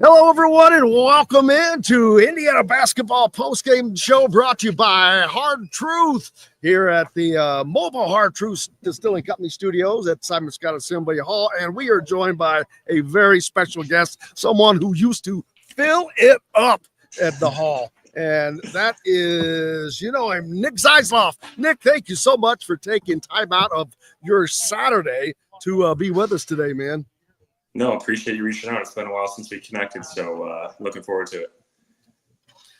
Hello, everyone, and welcome into Indiana Basketball Postgame Show brought to you by Hard Truth here at the Mobile Hard Truth Distilling Company Studios at Simon Scott Assembly Hall. And we are joined by a very special guest, someone who used to fill it up at the hall. And that is, I'm Nick Zeisloft. Nick, thank you so much for taking time out of your Saturday to be with us today, man. No, appreciate you reaching out. It's been a while since we connected, so looking forward to it.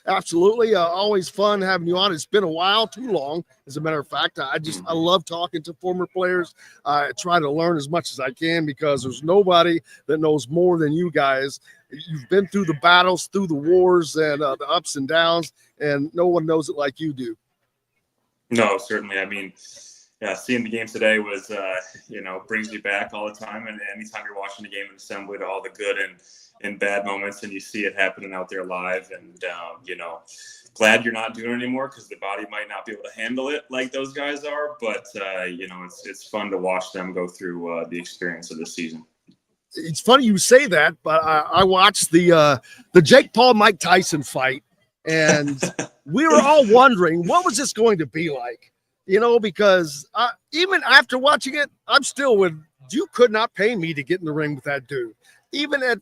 Absolutely. Always fun having you on. It's been a while, too long, as a matter of fact. I love talking to former players. I try to learn as much as I can because there's nobody that knows more than you guys. You've been through the battles, through the wars, and the ups and downs, and no one knows it like you do. No, certainly. I mean, yeah, seeing the game today was, brings you back all the time. And anytime you're watching the game in assembly, to all the good and bad moments, and you see it happening out there live. And, glad you're not doing it anymore because the body might not be able to handle it like those guys are. But, it's fun to watch them go through the experience of this season. It's funny you say that, but I watched the Jake Paul Mike Tyson fight, and we were all wondering what was this going to be like. Because even after watching it, I'm still you could not pay me to get in the ring with that dude. Even at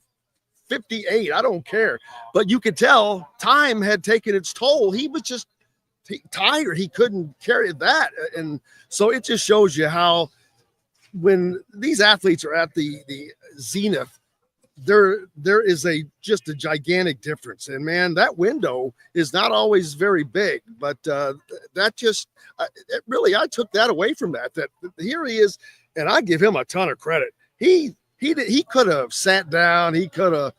58, I don't care. But you could tell time had taken its toll. He was just tired. He couldn't carry that. And so it just shows you how when these athletes are at the zenith, there is just a gigantic difference. And man, that window is not always very big, but that just I took that away from that here he is, and I give him a ton of credit. He could have sat down, he could have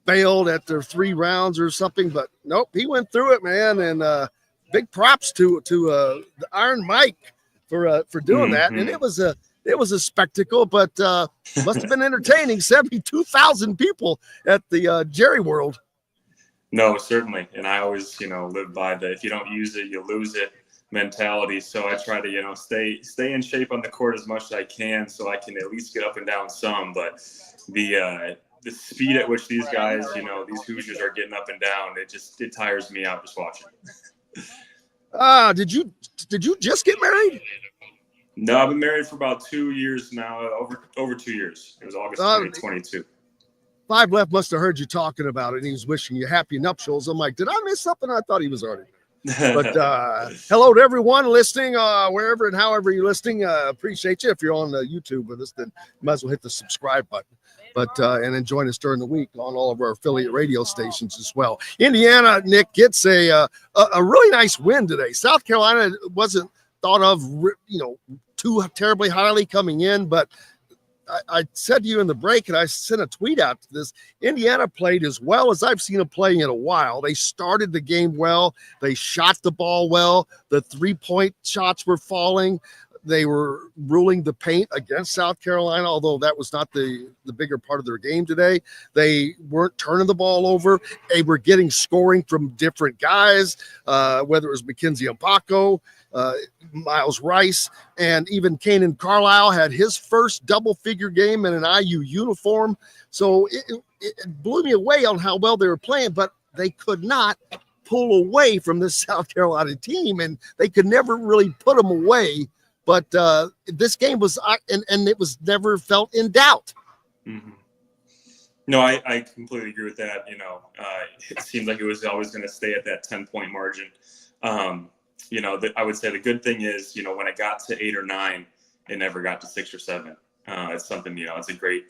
bailed after 3 rounds or something, but nope, he went through it, man. And big props to the Iron Mike for doing that. And it was a spectacle, but must have been entertaining. 72,000 people at the Jerry World. No, certainly. And I always, live by the if you don't use it, you lose it mentality. So I try to, stay in shape on the court as much as I can so I can at least get up and down some. But the speed at which these guys, these Hoosiers are getting up and down, it tires me out just watching. Did you just get married? No, I've been married for about 2 years now, over 2 years. It was August 2022. 5 Left must have heard you talking about it, and he was wishing you happy nuptials. I'm like, did I miss something? I thought he was already there. But hello to everyone listening, wherever and however you're listening. Appreciate you. If you're on YouTube with us, then you might as well hit the subscribe button. But and then join us during the week on all of our affiliate radio stations as well. Indiana, Nick, gets a really nice win today. South Carolina wasn't thought of, too terribly highly coming in, but I said to you in the break, and I sent a tweet out to this, Indiana played as well as I've seen them play in a while. They started the game well. They shot the ball well. The 3-point shots were falling. They were ruling the paint against South Carolina, although that was not the bigger part of their game today. They weren't turning the ball over. They were getting scoring from different guys, whether it was Mackenzie Mpako, Miles Rice, and even Kanan Carlisle had his first double-figure game in an IU uniform. So it blew me away on how well they were playing, but they could not pull away from this South Carolina team, and they could never really put them away. But this game was, and it was never felt in doubt. Mm-hmm. No, I completely agree with that. It seemed like it was always going to stay at that 10-point margin. I would say the good thing is, when it got to 8 or 9, it never got to 6 or 7. It's something, it's a great,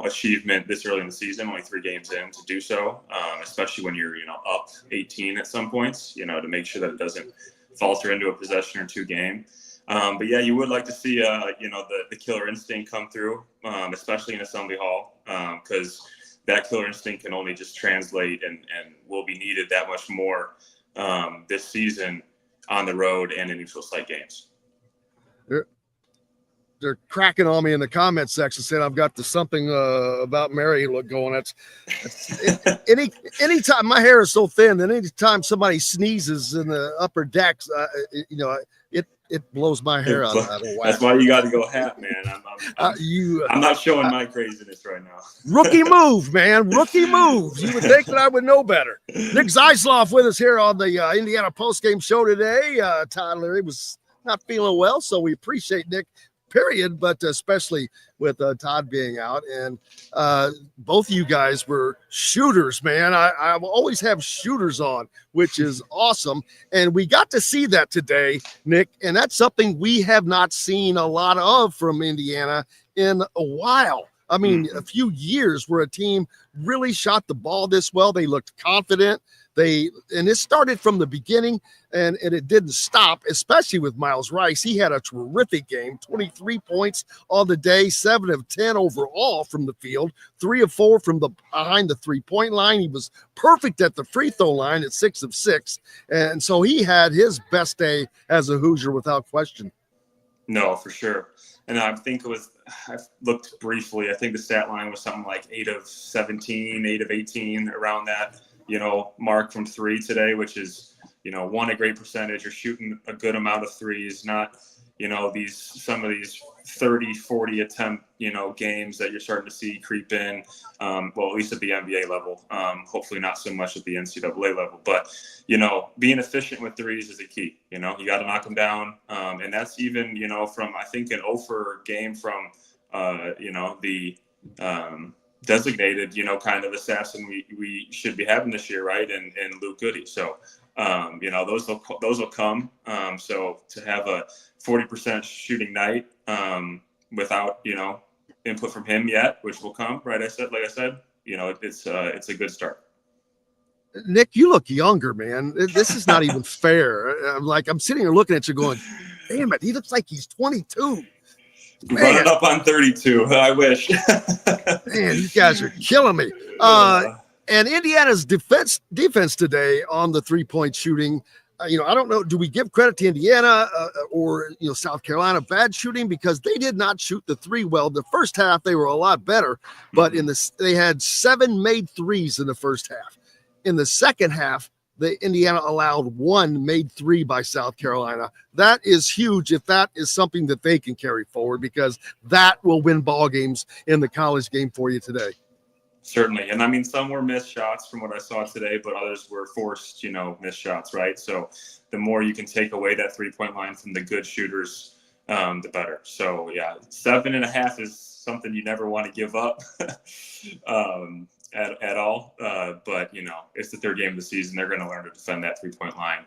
achievement this early in the season, only 3 games in to do so, especially when you're, up 18 at some points, to make sure that it doesn't falter into a possession or 2 game. But yeah, you would like to see, the killer instinct come through, especially in Assembly Hall, because that killer instinct can only just translate and will be needed that much more this season on the road and in neutral site games. They're cracking on me in the comment section saying I've got the something about Mary look going. Anytime my hair is so thin that anytime somebody sneezes in the upper decks, it blows my hair out of whack. That's why you got to go hat, man. I'm not showing my craziness right now. Rookie move, man. Rookie moves. You would think that I would know better. Nick Zeisloft with us here on the Indiana Postgame show today. Todd Leary was not feeling well, so we appreciate Nick, period, but especially with Todd being out. And both of you guys were shooters, man. I always have shooters on, which is awesome. And we got to see that today, Nick, and that's something we have not seen a lot of from Indiana in a while. I mean, a few years where a team really shot the ball this well. They looked confident. And it started from the beginning, and it didn't stop, especially with Miles Rice. He had a terrific game, 23 points on the day, 7 of 10 overall from the field, 3 of 4 from behind the three-point line. He was perfect at the free throw line at 6 of 6. And so he had his best day as a Hoosier without question. No, for sure. And I looked briefly. I think the stat line was something like 8 of 17, 8 of 18, around that, mark from three today, which is, a great percentage. You're shooting a good amount of threes, not, some of these 30, 40 attempt, games that you're starting to see creep in. Well, at least at the NBA level, hopefully not so much at the NCAA level, but, being efficient with threes is a key. You got to knock them down. And that's even, from, I think, an Ofer game from, the designated, kind of assassin we should be having this year, right? And Luke Goody. So, those will come. So to have a 40% shooting night without, input from him yet, which will come, right? Like I said, it's a good start. Nick, you look younger, man. This is not even fair. I'm sitting here looking at you going, damn it, he looks like he's 22. Running up on 32. I wish. Man, you guys are killing me. And Indiana's defense today on the three-point shooting, I don't know, do we give credit to Indiana or South Carolina bad shooting, because they did not shoot the three well. The first half they were a lot better, but they had 7 made threes in the first half. In the second half, the Indiana allowed 1 made 3 by South Carolina. That is huge if that is something that they can carry forward, because that will win ball games in the college game for you today. Certainly. And I mean, some were missed shots from what I saw today, but others were forced, missed shots, right? So the more you can take away that 3-point line from the good shooters, the better. So yeah, 7.5 is something you never want to give up. At all. But, it's the third game of the season. They're going to learn to defend that 3-point line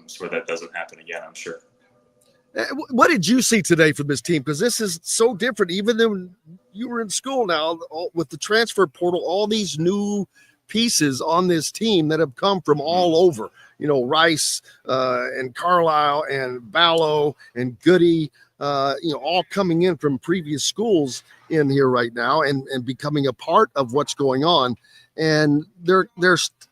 so that doesn't happen again, I'm sure. What did you see today from this team? Because this is so different, even though you were in school now with the transfer portal, all these new pieces on this team that have come from all over, Rice and Carlisle and Ballo and Goody, all coming in from previous schools in here right now and becoming a part of what's going on. And they're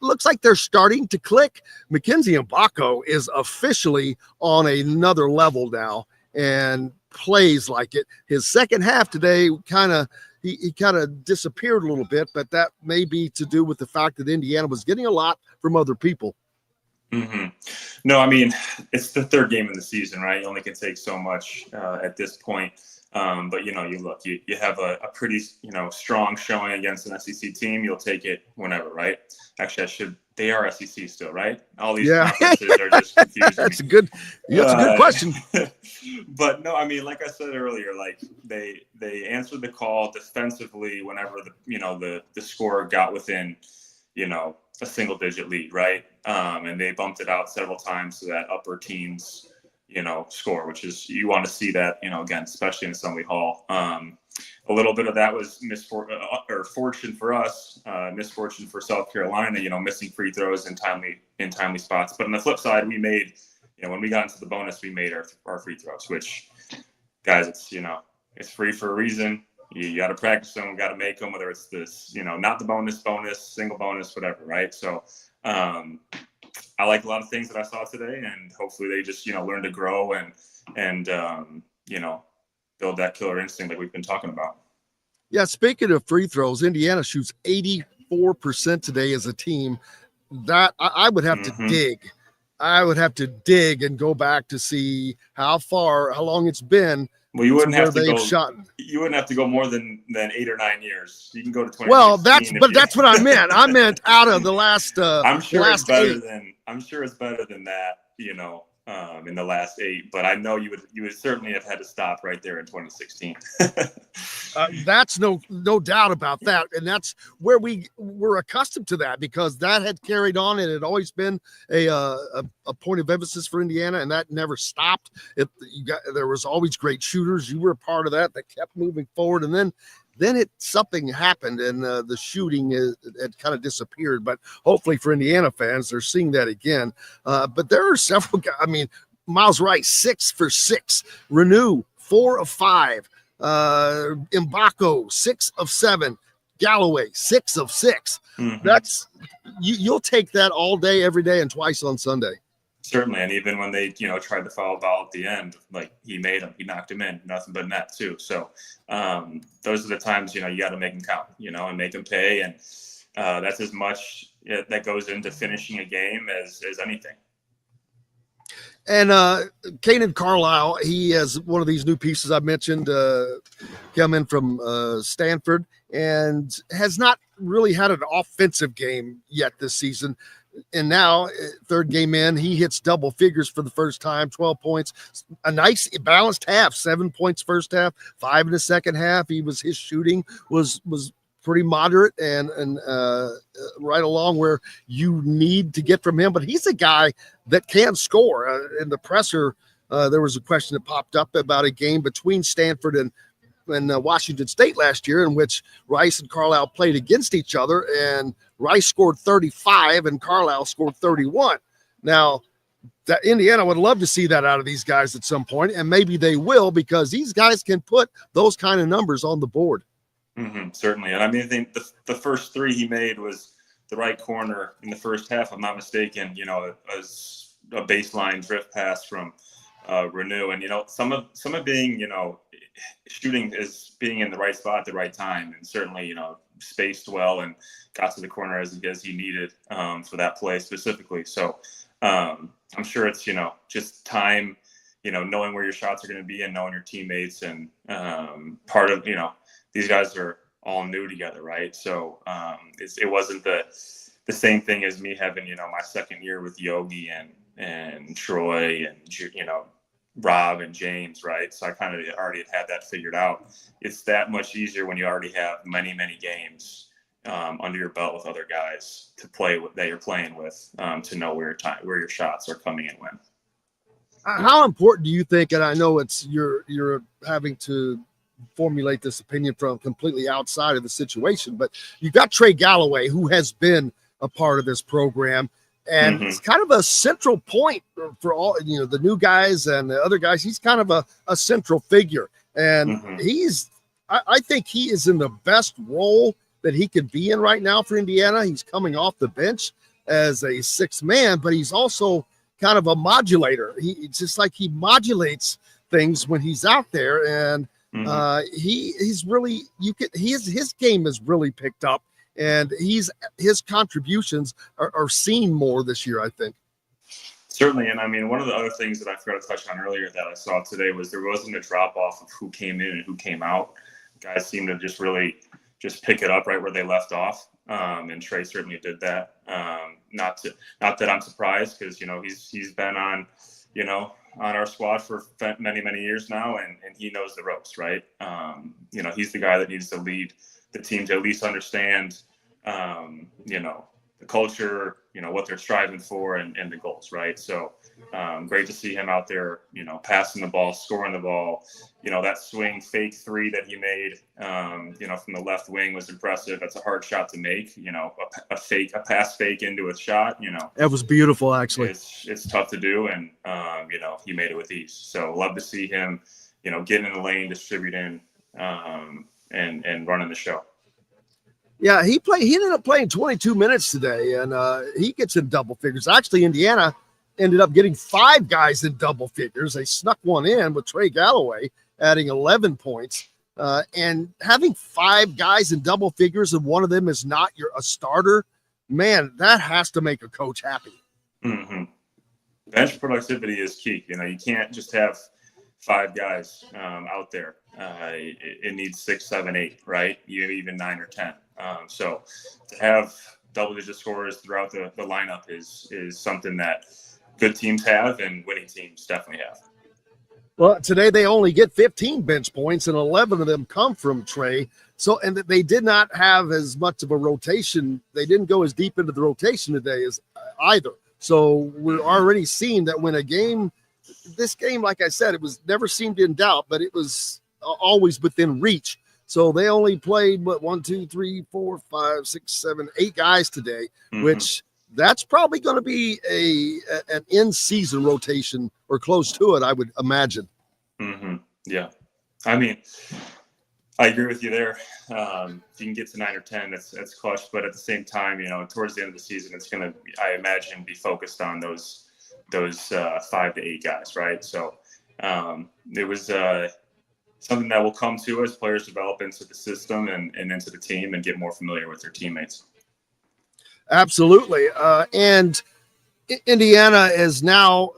looks like they're starting to click. Mackenzie Mbako is officially on another level now and plays like it. His second half today he kind of disappeared a little bit, but that may be to do with the fact that Indiana was getting a lot from other people. Mm-hmm. No, I mean, it's the third game of the season, right? You only can take so much at this point. But, you have a pretty, strong showing against an SEC team. You'll take it whenever, right? Actually, they are SEC still, right? All these conferences are just confusing. That's a good question. But no, I mean, like I said earlier, like they answered the call defensively whenever the score got within, a single digit lead, right? And they bumped it out several times to that upper teens, score, which is, you want to see that, again, especially in Assembly Hall. A little bit of that was fortune for us, misfortune for South Carolina, missing free throws in timely spots. But on the flip side, we made, when we got into the bonus, we made our free throws, which, guys, it's, it's free for a reason. You got to practice them, got to make them, whether it's this, not the bonus, single bonus, whatever, right? So I like a lot of things that I saw today, and hopefully they just, learn to grow and build that killer instinct like we've been talking about. Yeah, speaking of free throws, Indiana shoots 84% today as a team. That I would have to dig I would have to dig and go back to see how long it's been. Well, you wouldn't have to go. Shot. You wouldn't have to go more than 8 or 9 years. You can go to 20. Well, that's what I meant. I meant out of the last. I'm sure last it's better 8. than. I'm sure it's better than that. In the last 8, but I know you would certainly have had to stop right there in 2016. That's no doubt about that, and that's where we were accustomed to that, because that had carried on. It had always been a point of emphasis for Indiana, and that never stopped. There was always great shooters. You were a part of that kept moving forward, and then something happened, and the shooting had kind of disappeared. But hopefully for Indiana fans, they're seeing that again. But there are several guys. I mean, Miles Wright, 6 for 6. Renew, 4 of 5. Mbako, 6 of 7. Galloway, 6 of 6. Mm-hmm. That's you'll take that all day, every day, and twice on Sunday. Certainly, and even when they, tried to foul ball at the end, like he made him, he knocked him in, nothing but net too. So those are the times, you got to make them count, and make them pay. And that's as much that goes into finishing a game as anything. And Kanan Carlisle, he has one of these new pieces I mentioned, come in from Stanford, and has not really had an offensive game yet this season. And now, third game in, he hits double figures for the first time, 12 points. A nice balanced half, 7 points first half, 5 in the second half. His shooting was pretty moderate and right along where you need to get from him. But he's a guy that can score. In the presser, there was a question that popped up about a game between Stanford and Washington State last year, in which Rice and Carlisle played against each other, and Rice scored 35 and Carlisle scored 31. Now, that Indiana would love to see that out of these guys at some point, and maybe they will, because these guys can put those kind of numbers on the board. Mm-hmm, certainly. And I mean, I think the first 3 he made was the right corner in the first half, if I'm not mistaken, a baseline drift pass from Renew. And, some of being, shooting is being in the right spot at the right time, and certainly, spaced well and got to the corner as he needed for that play specifically. So I'm sure it's, just time, knowing where your shots are going to be and knowing your teammates, and part of, these guys are all new together, right? So it wasn't the same thing as me having, my second year with Yogi and Troy and, Rob and James, right? So I kind of already had that figured out. It's that much easier when you already have many, many games under your belt with other guys to play with, that you're playing with, to know where your shots are coming and when. How important do you think, and I know you're having to formulate this opinion from completely outside of the situation, but you've got Trey Galloway, who has been a part of this program, and it's kind of a central point for all, the new guys and the other guys. He's kind of a central figure, and I think he is in the best role that he could be in right now for Indiana. He's coming off the bench as a 6th man, but he's also kind of a modulator. It's just like he modulates things when he's out there, and he's really, his game has really picked up, and his contributions are seen more this year, I think. Certainly. And I mean, one of the other things that I forgot to touch on earlier that I saw today was there wasn't a drop off of who came in and who came out. Guys seemed to just really pick it up right where they left off. And Trey certainly did that. Not that I'm surprised, because, he's been on our squad for many, many years now, and he knows the ropes, right? He's the guy that needs to lead the team to at least understand, the culture, what they're striving for, and the goals, right? So great to see him out there, passing the ball, scoring the ball. That swing fake 3 that he made, from the left wing was impressive. That's a hard shot to make, a pass fake into a shot, That was beautiful, actually. It's tough to do, and, he made it with ease. So love to see him, getting in the lane, distributing, and running the show. Yeah, he ended up playing 22 minutes today, and he gets in double figures. Actually, Indiana ended up getting 5 guys in double figures. They snuck one in with Trey Galloway adding 11 points. And having 5 guys in double figures and one of them is not a starter, man, that has to make a coach happy. Mm-hmm. bench productivity is key. You can't just have 5 guys out there. It needs 6, 7, 8, right? Even 9 or 10. So to have double-digit scorers throughout the lineup is something that good teams have and winning teams definitely have. Well, today they only get 15 bench points, and 11 of them come from Trey. So, and they did not have as much of a rotation. They didn't go as deep into the rotation today as either. So we're already seeing that when this game, like I said, it was never seemed in doubt, but it was always within reach. So they only played 1, 2, 3, 4, 5, 6, 7, 8 guys today, which that's probably going to be an in-season rotation or close to it, I would imagine. Yeah. I mean, I agree with you there. If you can get to 9 or 10, that's clutch. But at the same time, towards the end of the season, it's going to, I imagine, be focused on those 5 to 8 guys, right? So it was something that will come to as players develop into the system and into the team and get more familiar with their teammates. Absolutely. And Indiana is now,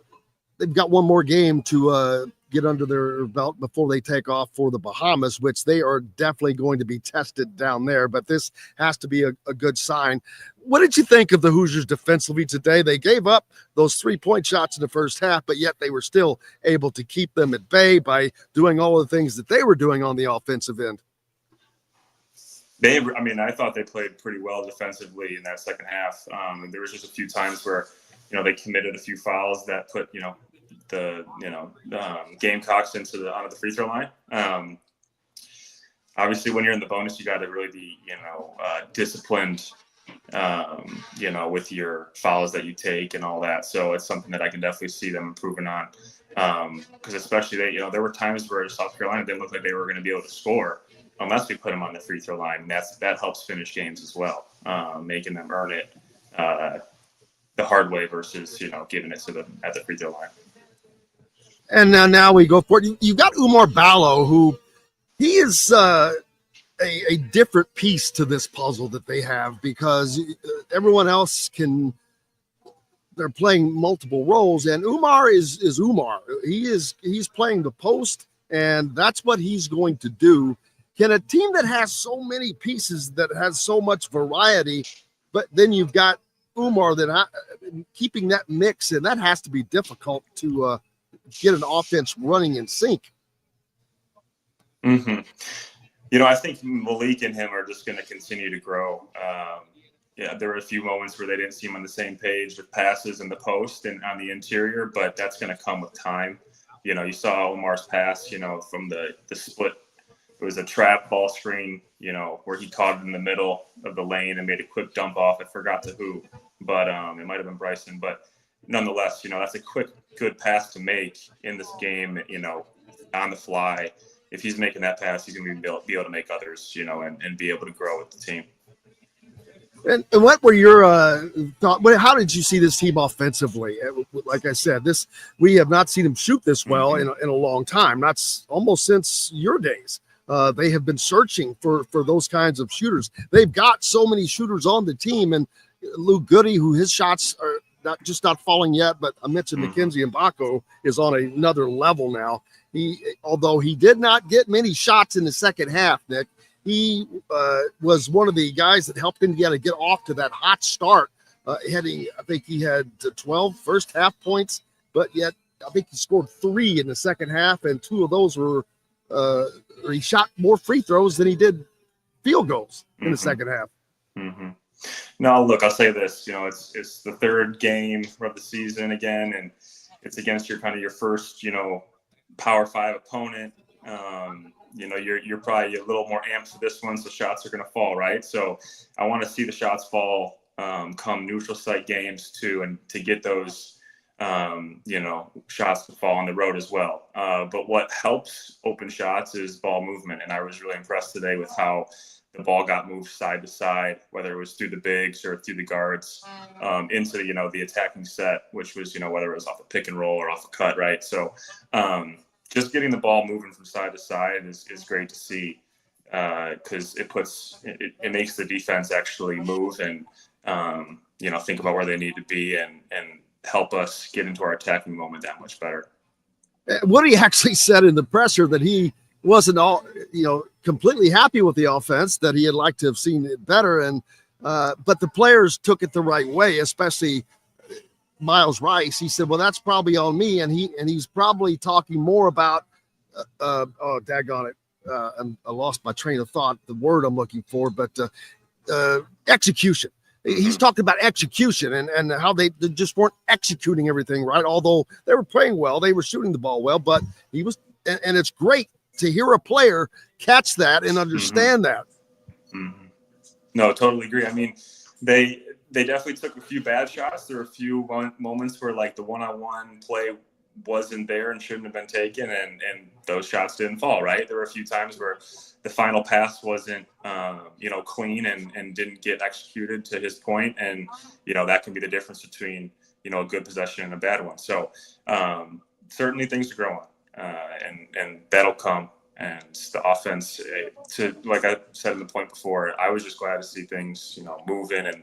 they've got one more game to get under their belt before they take off for the Bahamas, which they are definitely going to be tested down there. But this has to be a good sign. What did you think of the Hoosiers defensively today? They gave up those 3-point shots in the first half, but yet they were still able to keep them at bay by doing all the things that they were doing on the offensive end. I thought they played pretty well defensively in that second half. There was just a few times where, they committed a few fouls that put, the Gamecocks onto the free throw line. Obviously, when you're in the bonus, you got to really be, disciplined, with your fouls that you take and all that. So it's something that I can definitely see them improving on. Because especially there were times where South Carolina didn't look like they were going to be able to score unless we put them on the free throw line. And that helps finish games as well, making them earn it the hard way versus giving it to them at the free throw line. And now we go for it. You got Umar Ballo, who he is a different piece to this puzzle that they have, because everyone else they're playing multiple roles, and Umar is Umar. He's playing the post, and that's what he's going to do. Can a team that has so many pieces, that has so much variety, but then you've got Umar keeping that mix, and that has to be difficult to get an offense running in sync. I think Malik and him are just going to continue to grow. There were a few moments where they didn't seem on the same page with passes in the post and on the interior, but that's going to come with time. You saw Omar's pass, from the split. It was a trap ball screen, where he caught it in the middle of the lane and made a quick dump off. I forgot to who, but it might have been Bryson. But nonetheless, that's a quick, good pass to make in this game, on the fly. If he's making that pass, he's going to be able to make others, and be able to grow with the team. And what were your thoughts? How did you see this team offensively? Like I said, we have not seen them shoot this well in a long time. Not almost since your days. They have been searching for those kinds of shooters. They've got so many shooters on the team, and Luke Goody, who his shots are not falling yet, but I mentioned Mackenzie Mbako is on another level now. Although he did not get many shots in the second half, Nick, he was one of the guys that helped Indiana get off to that hot start. I think he had 12 first half points, but yet I think he scored 3 in the second half, and 2 of those were he shot more free throws than he did field goals in the second half. No, look, I'll say this. It's the third game of the season again, and it's against your first, Power 5 opponent. You're probably a little more amped for this one, so shots are going to fall, right? So I want to see the shots fall come neutral site games too, and to get those, shots to fall on the road as well. But what helps open shots is ball movement, and I was really impressed today with how the ball got moved side to side, whether it was through the bigs or through the guards, into the attacking set, which was whether it was off a pick and roll or off a cut, right? So just getting the ball moving from side to side is great to see, because it makes the defense actually move and think about where they need to be and help us get into our attacking moment that much better. Woody actually said in the presser that he wasn't completely happy with the offense, that he had liked to have seen it better. And, but the players took it the right way, especially Miles Rice. He said, well, that's probably on me. And he's probably talking more about, daggone it. I lost my train of thought, the word I'm looking for, but execution. He's talking about execution and how they just weren't executing everything right. Although they were playing well, they were shooting the ball well, but he was, and it's great to hear a player catch that and understand that. No, totally agree. I mean, they definitely took a few bad shots. There were a few moments where like the one-on-one play wasn't there and shouldn't have been taken, and those shots didn't fall, right? There were a few times where the final pass wasn't clean and didn't get executed to his point, and that can be the difference between a good possession and a bad one. So certainly things to grow on, and that'll come. And the offense, like I said in the point before, I was just glad to see things moving, and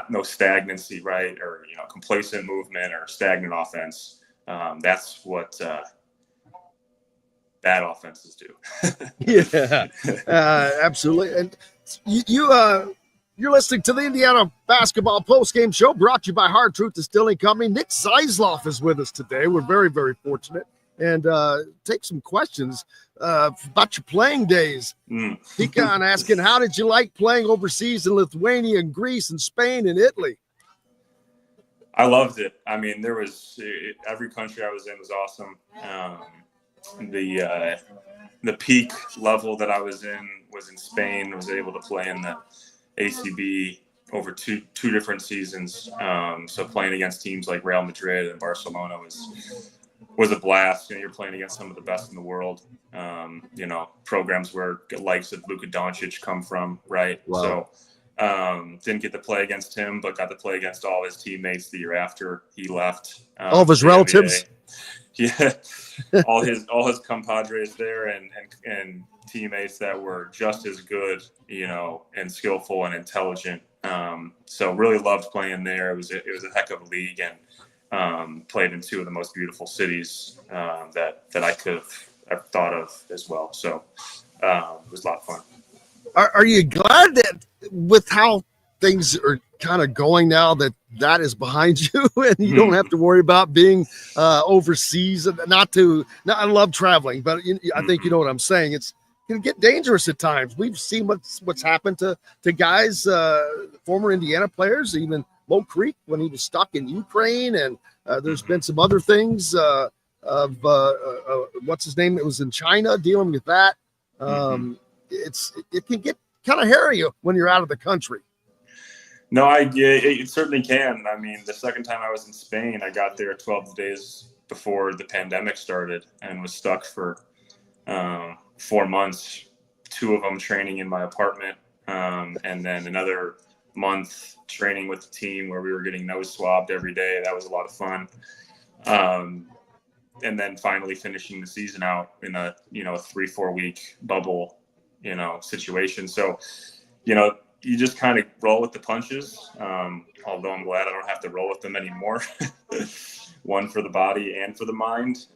no stagnancy, right, or complacent movement or stagnant offense. That's what bad offenses do. Yeah, absolutely. And you're listening to the Indiana Basketball Postgame Show, brought to you by Hard Truth Distilling Company. Nick Zeisloft is with us today. We're very, very fortunate. And take some questions about your playing days. Pecan asking, how did you like playing overseas in Lithuania and Greece and Spain and Italy? I loved it. I mean, every country I was in was awesome. The peak level that I was in Spain. I was able to play in the ACB over two different seasons. So playing against teams like Real Madrid and Barcelona was a blast. You're playing against some of the best in the world. Programs where the likes of Luka Doncic come from, right? Wow. So didn't get to play against him, but got to play against all his teammates the year after he left. All of his relatives. Yeah, all his compadres there and teammates that were just as good, and skillful and intelligent. So really loved playing there. It was a heck of a league, and played in two of the most beautiful cities that I could have thought of as well. So it was a lot of fun. Are you glad that with how things are kind of going now that is behind you and you don't have to worry about being overseas? I love traveling, but I think you know what I'm saying. It's can get dangerous at times. We've seen what's happened to guys, former Indiana players, even Mo Creek when he was stuck in Ukraine, and there's been some other things of what's his name? It was in China dealing with that. It can get kind of hairy when you're out of the country. No, it certainly can. I mean, the second time I was in Spain, I got there 12 days before the pandemic started and was stuck for 4 months, 2 of them training in my apartment, and then another month training with the team where we were getting nose swabbed every day. That was a lot of fun. And then finally finishing the season out in a 3-4 week bubble, situation. So, you just kind of roll with the punches. Although I'm glad I don't have to roll with them anymore. One for the body and for the mind.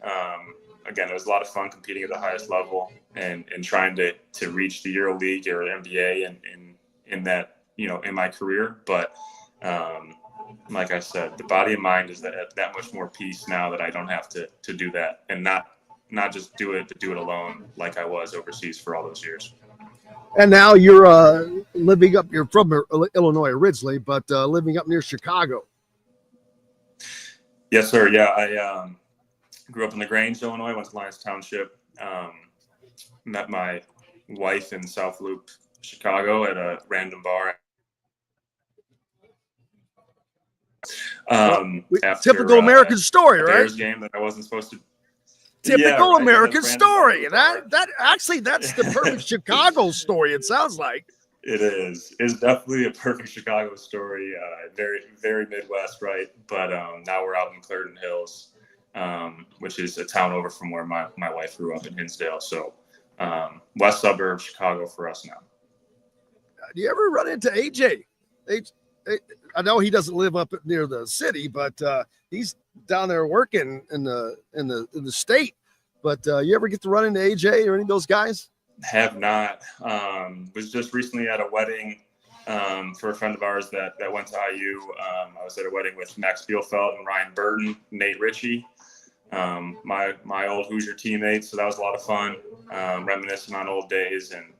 Again, it was a lot of fun competing at the highest level and trying to reach the EuroLeague or NBA in that, in my career. But like I said, the body and mind is that much more peace now that I don't have to do that and not just do it to do it alone like I was overseas for all those years. And now you're you're from Illinois originally, but living up near Chicago. Yes, sir. Yeah, I grew up in LaGrange, Illinois, went to Lyons Township, met my wife in South Loop, Chicago at a random bar. Typical American story, right? Bears game that I wasn't supposed to. Typical American story. That's the perfect Chicago story. It sounds like it is. It's definitely a perfect Chicago story. Very, very Midwest, right? But now we're out in Clarendon Hills, which is a town over from where my wife grew up in Hinsdale. So west suburb Chicago for us now. Do you ever run into AJ? I know he doesn't live up near the city, but he's down there working in the state. But you ever get to run into AJ or any of those guys? Have not. Was just recently at a wedding for a friend of ours that went to IU. I was at a wedding with Max Bielfeldt and Ryan Burton, Nate Ritchie, my old Hoosier teammates. So that was a lot of fun, reminiscing on old days and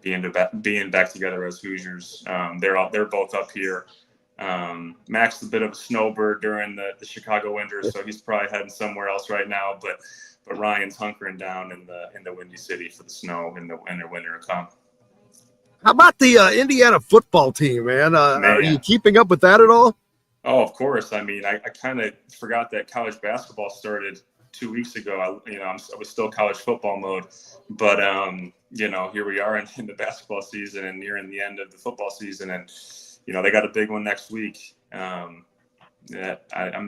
being back together as Hoosiers. They're both up here. Max is a bit of a snowbird during the Chicago winter, so he's probably heading somewhere else right now. But Ryan's hunkering down in the Windy City for the snow and the winter to come. How about the Indiana football team, man? Are you keeping up with that at all? Oh, of course. I mean, I kind of forgot that college basketball started 2 weeks ago. I was still college football mode, but here we are in the basketball season and nearing the end of the football season, and they got a big one next week. I'm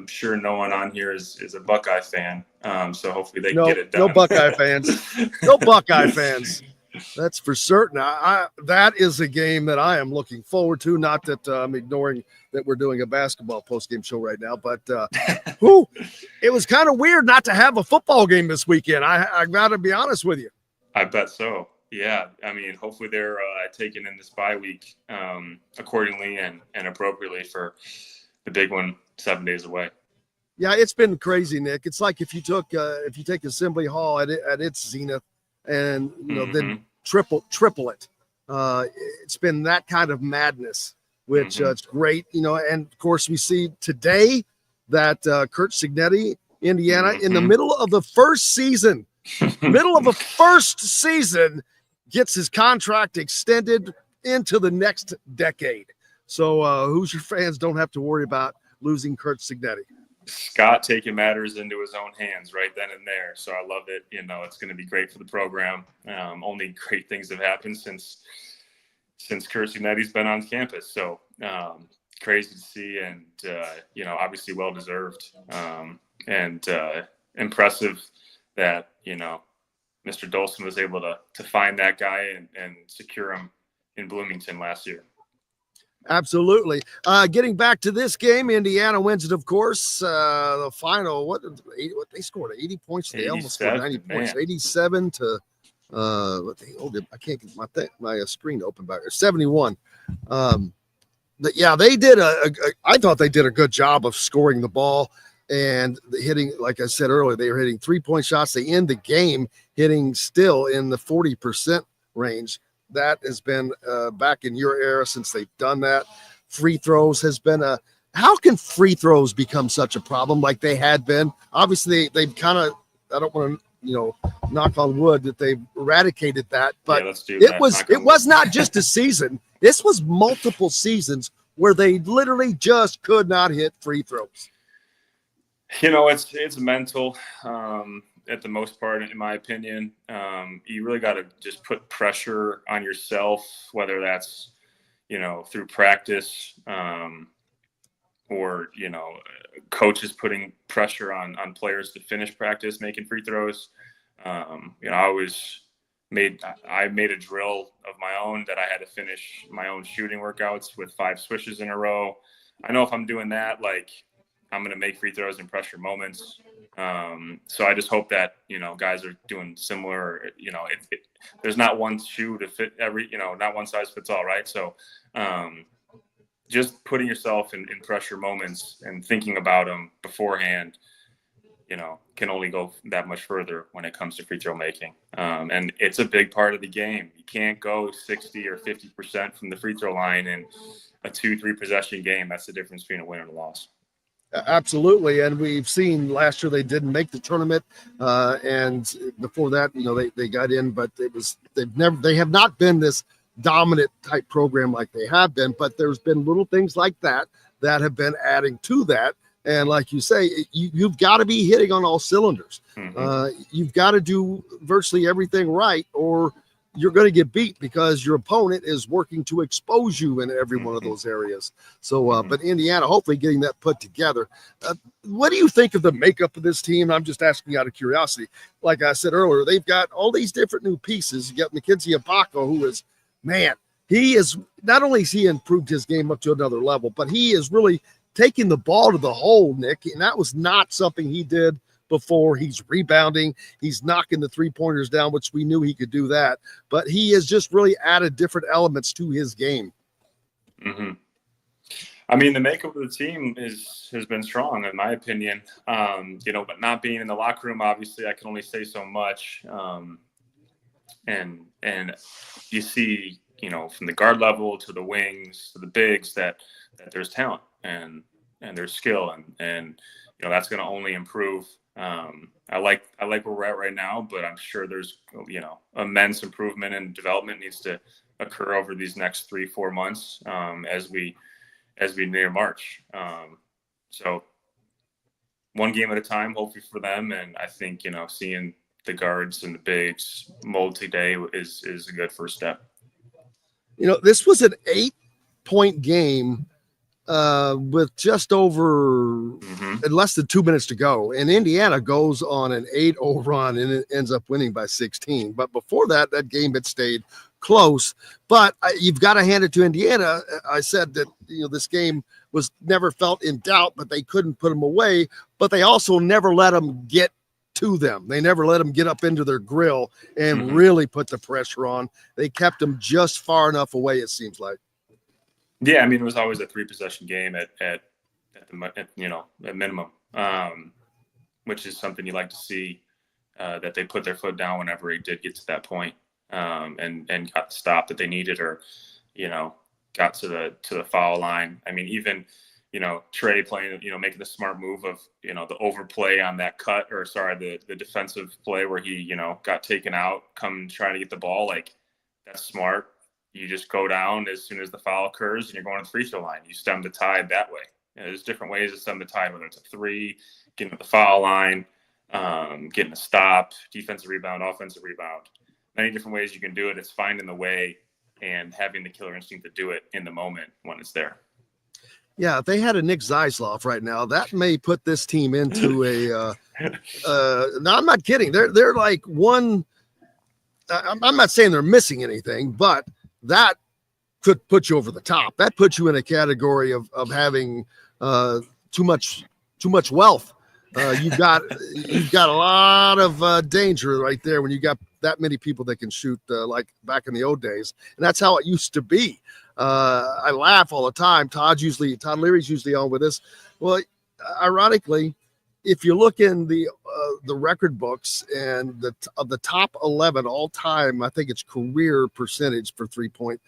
sure no one on here is a Buckeye fan, so hopefully they can get it done. No Buckeye fans. No Buckeye fans. That's for certain. That is a game that I am looking forward to. Not that I'm ignoring that we're doing a basketball postgame show right now, but it was kind of weird not to have a football game this weekend. I got to be honest with you. I bet so. Yeah. I mean, hopefully they're taking in this bye week accordingly and appropriately for the big one 7 days away. Yeah, it's been crazy, Nick. It's like if you take Assembly Hall at its zenith and then triple it. It's been that kind of madness, which it's great, and of course we see today that Curt Cignetti, Indiana, in the middle of the first season, gets his contract extended into the next decade. So Hoosier fans don't have to worry about losing Curt Cignetti. Scott taking matters into his own hands right then and there. So I love it. It's going to be great for the program. Only great things have happened since Curt Cignetti's been on campus. So crazy to see and, obviously well-deserved and impressive that, Mr. Dolson was able to find that guy and secure him in Bloomington last year. Absolutely. Getting back to this game, Indiana wins it, of course. The final, what they scored 80 points. They almost scored 90 points. 87 to I can't get my screen open back there. 71. They did I thought they did a good job of scoring the ball and hitting. Like I said earlier, they were hitting 3-point shots. They end the game hitting still in the 40% range. That has been back in your era since they've done that. Free throws has been how can free throws become such a problem like they had been? Obviously, they've kind of, I don't want to, knock on wood that they've eradicated that, but it was not just a season. This was multiple seasons where they literally just could not hit free throws. It's mental. At the most part, in my opinion, you really got to just put pressure on yourself, whether that's, through practice or, coaches putting pressure on players to finish practice, making free throws. I made a drill of my own that I had to finish my own shooting workouts with 5 swishes in a row. I know if I'm doing that, I'm going to make free throws in pressure moments. So I just hope that, guys are doing similar, there's not one shoe to fit every, not one size fits all, right? So just putting yourself in pressure moments and thinking about them beforehand, can only go that much further when it comes to free throw making. And it's a big part of the game. You can't go 60 or 50% from the free throw line in a 2-3 possession game. That's the difference between a win and a loss. Absolutely, and we've seen last year they didn't make the tournament, and before that, they got in, but they have not been this dominant type program like they have been. But there's been little things like that have been adding to that, and like you say, you've got to be hitting on all cylinders. You've got to do virtually everything right, or you're going to get beat because your opponent is working to expose you in every one of those areas. So, but Indiana, hopefully getting that put together. What do you think of the makeup of this team? I'm just asking out of curiosity. Like I said earlier, they've got all these different new pieces. You got McKenzie Apako, who is, man, he is not only has he improved his game up to another level, but he is really taking the ball to the hole, Nick. And that was not something he did before. He's rebounding. He's knocking the 3-pointers down, which we knew he could do that. But he has just really added different elements to his game. Mm-hmm. I mean, the makeup of the team has been strong, in my opinion. But not being in the locker room, obviously, I can only say so much. And you see, from the guard level to the wings to the bigs that there's talent and there's skill, and that's going to only improve. I like where we're at right now, but I'm sure there's immense improvement and development needs to occur over these next 3-4 months as we near March. So one game at a time, hopefully for them. And I think, seeing the guards and the bigs mold today is a good first step. This was an 8-point game with just over less than 2 minutes to go. And Indiana goes on an 8-0 run and it ends up winning by 16. But before that game had stayed close. But you've got to hand it to Indiana. I said that this game was never felt in doubt, but they couldn't put them away. But they also never let them get to them. They never let them get up into their grill and really put the pressure on. They kept them just far enough away, it seems like. Yeah, I mean, it was always a 3-possession game at minimum, which is something you like to see, that they put their foot down whenever it did get to that point. And got the stop that they needed, or got to the foul line. I mean, even Trey playing, making the smart move of the overplay on that cut, or the defensive play where he got taken out, come trying to get the ball. Like, that's smart. You just go down as soon as the foul occurs and you're going to the free throw line. You stem the tide that way. There's different ways to stem the tide, whether it's a 3, getting to the foul line, getting a stop, defensive rebound, offensive rebound. Many different ways you can do it. It's finding the way and having the killer instinct to do it in the moment when it's there. Yeah, if they had a Nick Zeisloft right now, that may put this team into a no, I'm not kidding. They're like one. I'm not saying they're missing anything, but that could put you over the top. That puts you in a category of having too much wealth. You've got a lot of danger right there when you got that many people that can shoot like back in the old days, and that's how it used to be. I laugh all the time. Todd Leary's usually on with us. Well, ironically, if you look in the record books and of the top 11 all time, I think it's career percentage for 3-point.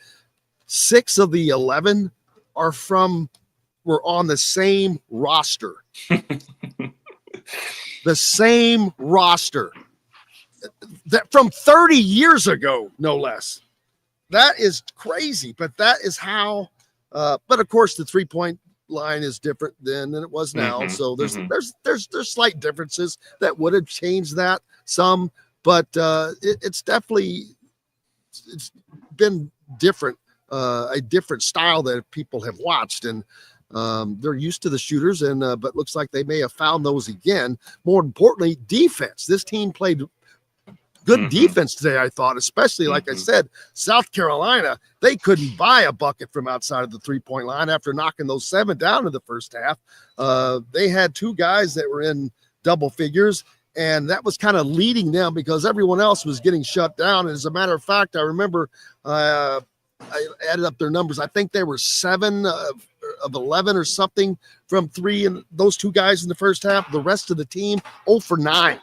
6 of the 11 were on the same roster. The same roster that from 30 years ago, no less. That is crazy, but that is how. But of course, the 3-point line is different than it was now. So there's slight differences that would have changed that some, but it's been different, a different style that people have watched, and they're used to the shooters, and but looks like they may have found those again. More importantly, defense. This team played good defense today, I thought, especially, like I said, South Carolina, they couldn't buy a bucket from outside of the 3-point line after knocking those 7 down in the first half. They had 2 guys that were in double figures, and that was kind of leading them because everyone else was getting shut down. And as a matter of fact, I remember I added up their numbers. I think they were 7 of 11 or something from 3, and those 2 guys in the first half. The rest of the team, 0 for 9.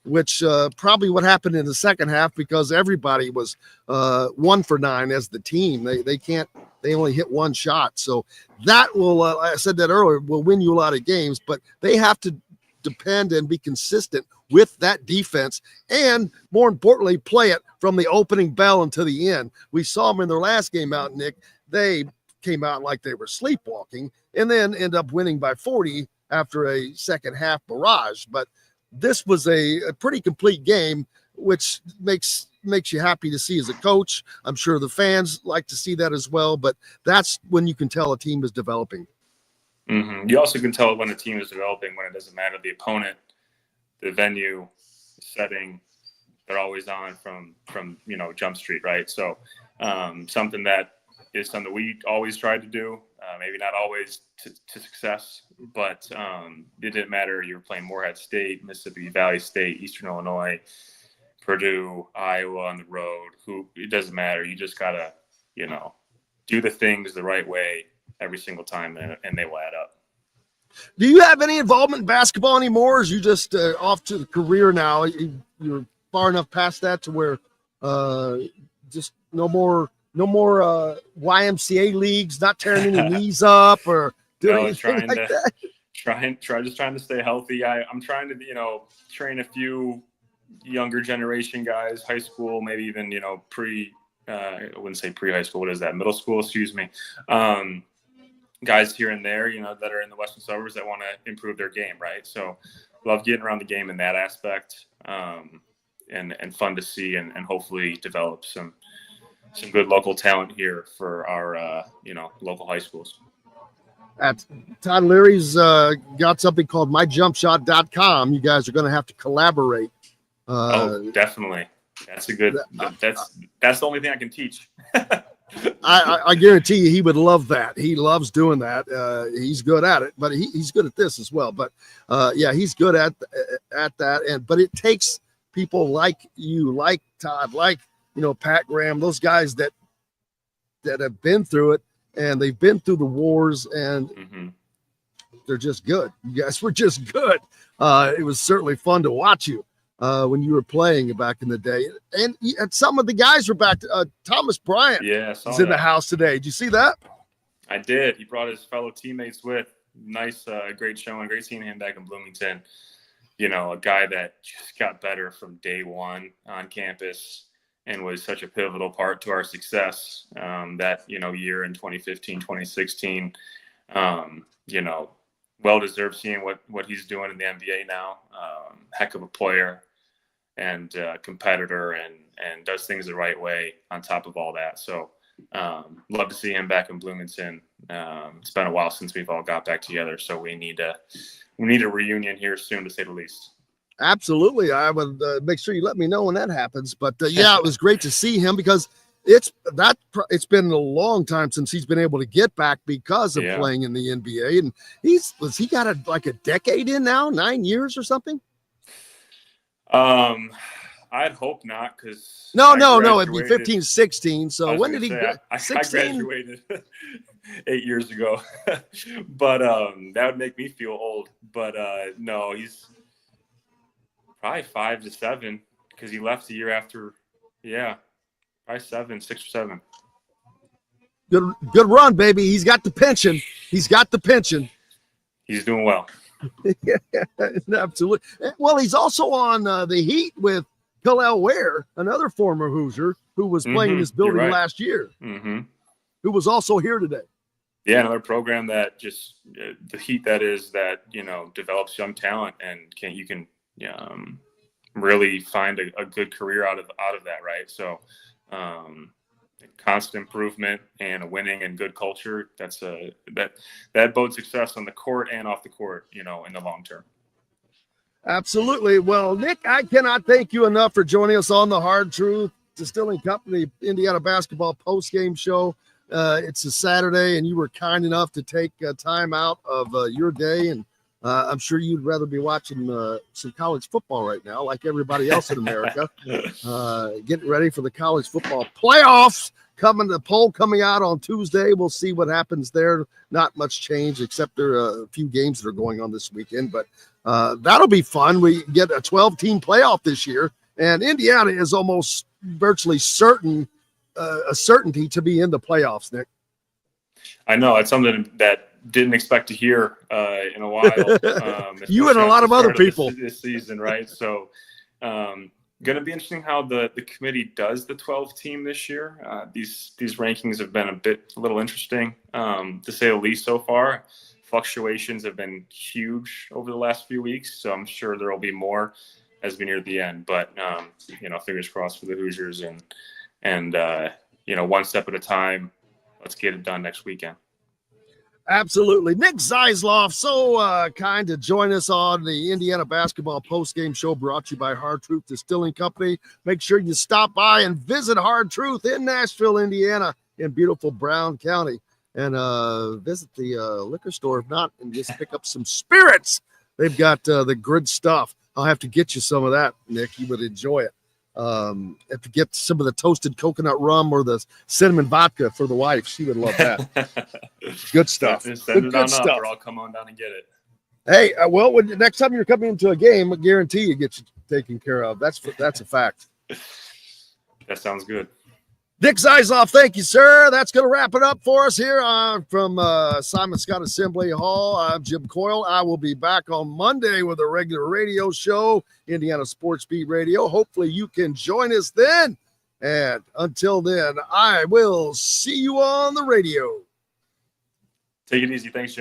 Which probably what happened in the second half because everybody was 1 for 9 as the team. They only hit 1 shot. So that will, I said that earlier, will win you a lot of games, but they have to depend and be consistent with that defense. And more importantly, play it from the opening bell until the end. We saw them in their last game out, Nick. They came out like they were sleepwalking and then end up winning by 40 after a second half barrage. But this was a pretty complete game, which makes you happy to see as a coach. I'm sure the fans like to see that as well, but that's when you can tell a team is developing. You also can tell when a team is developing when it doesn't matter the opponent, the venue, the setting. They're always on from Jump Street, right? So something that is something we always tried to do. Maybe not always to success, but it didn't matter. You were playing Morehead State, Mississippi Valley State, Eastern Illinois, Purdue, Iowa on the road. It doesn't matter. You just gotta, do the things the right way every single time, and they will add up. Do you have any involvement in basketball anymore? Or is you just off to the career now? You're far enough past that to where just no more YMCA leagues, not tearing any knees up or doing anything like that? Just trying to stay healthy. I'm trying to, train a few younger generation guys, high school, maybe even, I wouldn't say pre-high school. What is that? Middle school, excuse me. Guys here and there, that are in the Western suburbs that want to improve their game, right? So love getting around the game in that aspect, and fun to see and hopefully develop some good local talent here for our, local high schools. Todd Leary's got something called myjumpshot.com. You guys are going to have to collaborate. Definitely. That's that's the only thing I can teach. I guarantee you he would love that. He loves doing that. He's good at it, but he's good at this as well. But he's good at that. But it takes people like you, like Todd, like Pat Graham, those guys that have been through it, and they've been through the wars, and they're just good. You guys were just good. It was certainly fun to watch you when you were playing back in the day. And some of the guys were back. Thomas Bryant is in the house today. Did you see that? I did. He brought his fellow teammates with. Nice, great showing. Great seeing him back in Bloomington. A guy that just got better from day one on campus and was such a pivotal part to our success that, year in 2015, 2016. Well-deserved seeing what he's doing in the NBA now. Heck of a player and competitor and does things the right way on top of all that. So love to see him back in Bloomington. It's been a while since we've all got back together, so we need a reunion here soon, to say the least. Absolutely. I would make sure you let me know when that happens. But it was great to see him because it's been a long time since he's been able to get back because of playing in the NBA. And he got a decade in now, 9 years or something? I'd hope not, because no, it'd be 15, 16. So when did he get? I graduated 8 years ago, but that would make me feel old. But no, he's probably 5 to 7 because he left the year after. Yeah, probably 6 or 7. Good run, baby. He's got the pension. He's doing well. Yeah, absolutely. Well, he's also on the Heat with Khalil Ware, another former Hoosier who was playing in this building last year, who was also here today. Yeah, another program that just the Heat that develops young talent and you can really find a good career out of that, right? So constant improvement and a winning and good culture, that bodes success on the court and off the court, in the long term. Absolutely. Well, Nick, I cannot thank you enough for joining us on the Hard Truth Distilling Company Indiana Basketball Postgame Show. It's a Saturday, and you were kind enough to take time out of your day, and I'm sure you'd rather be watching some college football right now, like everybody else in America, getting ready for the college football playoffs. The poll coming out on Tuesday. We'll see what happens there. Not much change, except there are a few games that are going on this weekend, but that'll be fun. We get a 12-team playoff this year, and Indiana is almost virtually a certainty to be in the playoffs, Nick. I know. It's something that didn't expect to hear in a while. You and a lot of other people this season, right? So going to be interesting how the committee does the 12 team this year. These rankings have been a little interesting, to say the least so far. Fluctuations have been huge over the last few weeks, so I'm sure there will be more as we near the end. But fingers crossed for the Hoosiers and one step at a time. Let's get it done next weekend. Absolutely. Nick Zeisloft, so kind to join us on the Indiana Basketball Postgame Show, brought to you by Hard Truth Distilling Company. Make sure you stop by and visit Hard Truth in Nashville, Indiana, in beautiful Brown County, and visit the liquor store, if not, and just pick up some spirits. They've got the good stuff. I'll have to get you some of that, Nick. You would enjoy it. Have to get some of the toasted coconut rum or the cinnamon vodka for the wife. She would love that. Good stuff. Send it on up, or I'll come on down and get it. Hey, well, next time you're coming into a game, I guarantee you get you taken care of. That's a fact. That sounds good. Nick Zeisloft, thank you, sir. That's going to wrap it up for us here from Simon Scott Assembly Hall. I'm Jim Coyle. I will be back on Monday with a regular radio show, Indiana Sports Beat Radio. Hopefully you can join us then. And until then, I will see you on the radio. Take it easy. Thanks, Jim.